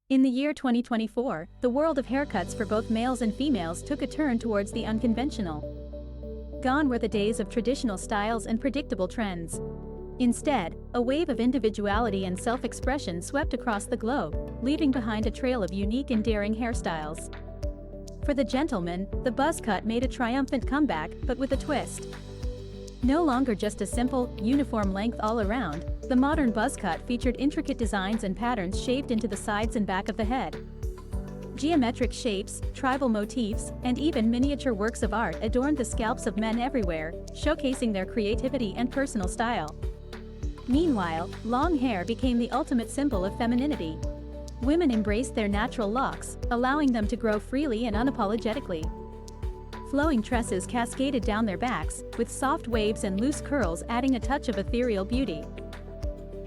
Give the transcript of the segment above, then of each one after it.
In the year 2024, the world of haircuts for both males and females took a turn towards the unconventional. Gone were the days of traditional styles and predictable trends. Instead, a wave of individuality and self-expression swept across the globe, leaving behind a trail of unique and daring hairstyles. For the gentleman, the buzz cut made a triumphant comeback, but with a twist. No longer just a simple, uniform length all around, the modern buzz cut featured intricate designs and patterns shaved into the sides and back of the head. Geometric shapes, tribal motifs, and even miniature works of art adorned the scalps of men everywhere, showcasing their creativity and personal style. Meanwhile, long hair became the ultimate symbol of femininity. Women embraced their natural locks, allowing them to grow freely and unapologetically. Flowing tresses cascaded down their backs, with soft waves and loose curls adding a touch of ethereal beauty.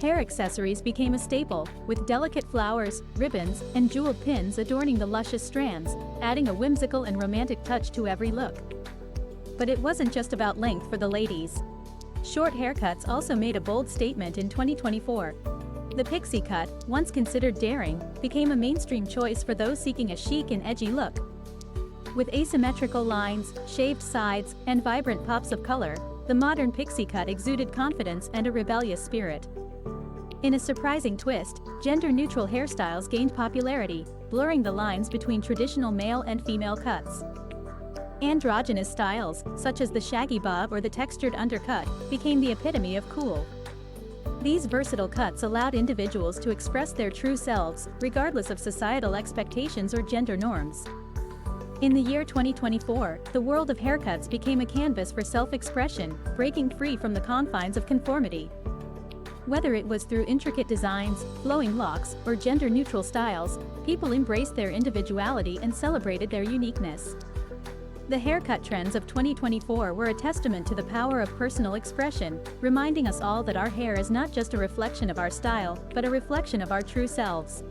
Hair accessories became a staple, with delicate flowers, ribbons, and jeweled pins adorning the luscious strands, adding a whimsical and romantic touch to every look. But it wasn't just about length for the ladies. Short haircuts also made a bold statement in 2024. The pixie cut, once considered daring, became a mainstream choice for those seeking a chic and edgy look. With asymmetrical lines, shaved sides, and vibrant pops of color, the modern pixie cut exuded confidence and a rebellious spirit. In a surprising twist, gender-neutral hairstyles gained popularity, blurring the lines between traditional male and female cuts. Androgynous styles, such as the shaggy bob or the textured undercut, became the epitome of cool. These versatile cuts allowed individuals to express their true selves, regardless of societal expectations or gender norms. In the year 2024, the world of haircuts became a canvas for self-expression, breaking free from the confines of conformity. Whether it was through intricate designs, flowing locks, or gender-neutral styles, people embraced their individuality and celebrated their uniqueness. The haircut trends of 2024 were a testament to the power of personal expression, reminding us all that our hair is not just a reflection of our style, but a reflection of our true selves.